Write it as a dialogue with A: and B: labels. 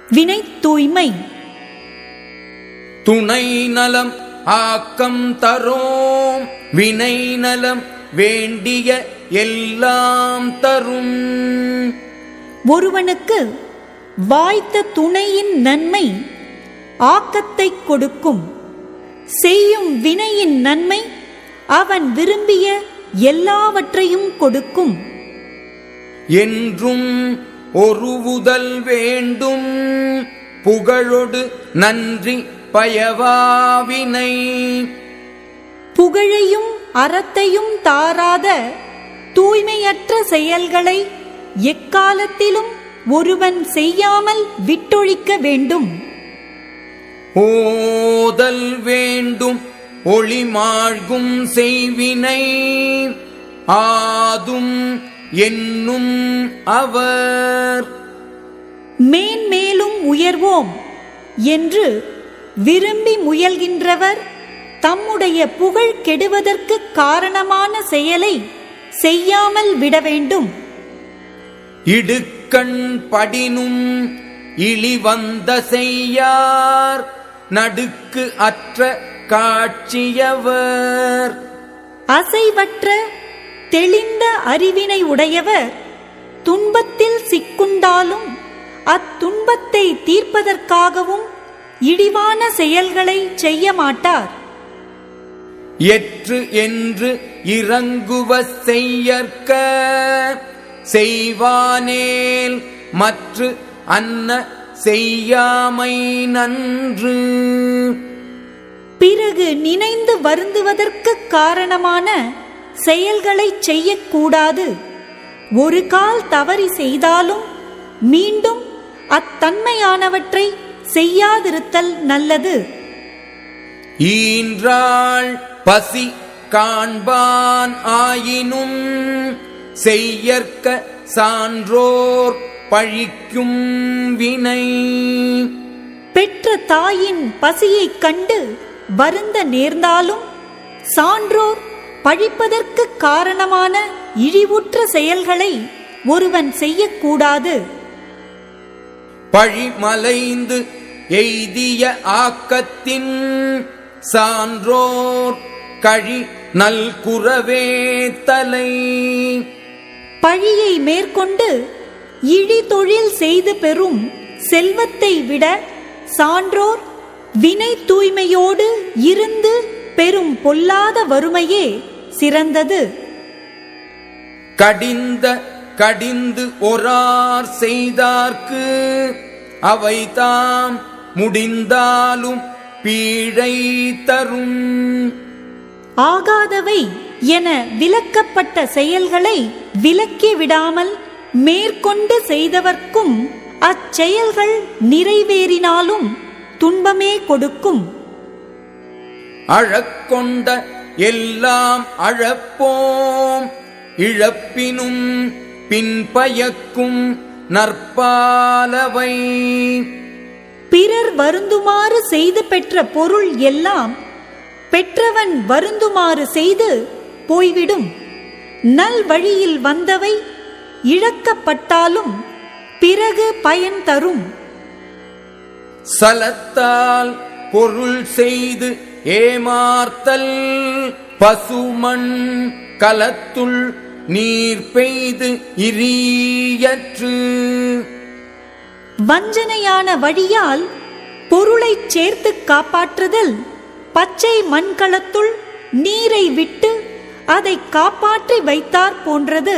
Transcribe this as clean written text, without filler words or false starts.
A: வினை தூய்மை.
B: துணை நலம் ஆக்கம் தரோம், வினை நலம் வேண்டிய எல்லாம் தரும்.
A: ஒருவனுக்கு வாய்த்த துணையின் நன்மை ஆக்கத்தை கொடுக்கும். செய்யும் வினையின் நன்மை அவன் விரும்பிய எல்லாவற்றையும் கொடுக்கும்.
B: என்றும் ஒருவுதல் வேண்டும், புகழொடு நன்றி பயவாவினை.
A: புகழையும் அறத்தையும் தாராத தூய்மையற்ற செயல்களை எக்காலத்திலும் ஒருவன் செய்யாமல் விட்டொழிக்க வேண்டும்.
B: ஓதல் வேண்டும் ஒளிமாழ்கும் செய்வினை, ஆதும் என்னும் அவர்.
A: மேன்மேலும் உயர்வோம் என்று விரும்பி முயல்கின்றவர் தம்முடைய புகழ் கெடுவதற்கு காரணமான செயலை செய்யாமல் விட வேண்டும்.
B: இடுக்கண் படினும் இழிவந்த செய்யார், நடுக்கு அற்ற காட்சியவர்.
A: அசைவற்ற தெளிந்த அறிவினை உடையவர் துன்பத்தில் சிக்குண்டாலும் அத்துன்பத்தை தீர்ப்பதற்காகவும் இழிவான செயல்களை செய்ய மாட்டார்.
B: எற்று என்று இறங்குவ செய்யற்க, செய்வானேல் மற்று அன்ன செய்யாமை நன்று.
A: பிறகு நினைந்து வருந்துவதற்கு காரணமான செயல்களை செய்யக்கூடாது. ஒரு கால் தவறி செய்தாலும் மீண்டும் அத்தன்மையானவற்றை செய்யாதிருத்தல் நல்லது.
B: ஈன்றாள் பசி காண்பான் ஆயினும், செய்யற்க சான்றோர் பழிக்கும் வினை.
A: பெற்ற தாயின் பசியைக் கண்டு வருந்த நேர்ந்தாலும் சான்றோர் பழிப்பதற்கு காரணமான இழிவுற்ற செயல்களை ஒருவன் செய்யக்கூடாது.
B: பழிமலைந்து எய்திய ஆக்கத்தின், சான்றோர் கழி நல்குரவே தலை.
A: பழியை மேற்கொண்டு இழி தொழில் செய்து பெறும் செல்வத்தை விட சான்றோர் வினை தூய்மையோடு இருந்து பெரும் பொல்லாத வறுமையே சிறந்தது.
B: கடிந்து ஒரார் செய்தார்க்கு, அவை தாம் முடிந்தாலும் பீழை தரும்.
A: ஆகாதவை என விலக்கப்பட்ட செயல்களை விலக்கி விடாமல் மேற்கொண்டு செய்தவர்க்கும் அச்செயல்கள் நிறைவேறினாலும் துன்பமே கொடுக்கும்.
B: அழக்கொண்ட எல்லாம் அழப்போம், இழப்பினும் பின்பயக்கும் நற்பாலவை.
A: பிறர் வருந்துமாறு செய்து பெற்ற பொருள் எல்லாம் பெற்றவன் வருந்துமாறு செய்து போய்விடும். நல் வழியில் வந்தவை இழக்கப்பட்டாலும் பிறகு பயன் தரும்.
B: சலத்தால் பொருள் செய்து ஏமார்த்தல், பசுமண் கலத்துள் நீர் பெய்து இரியற்று.
A: வஞ்சனையான வழியால் பொருளை சேர்த்து காப்பாற்றுதல் பச்சை மண்கலத்துள் நீரை விட்டு அதை காப்பாற்றி வைத்தார் போன்றது.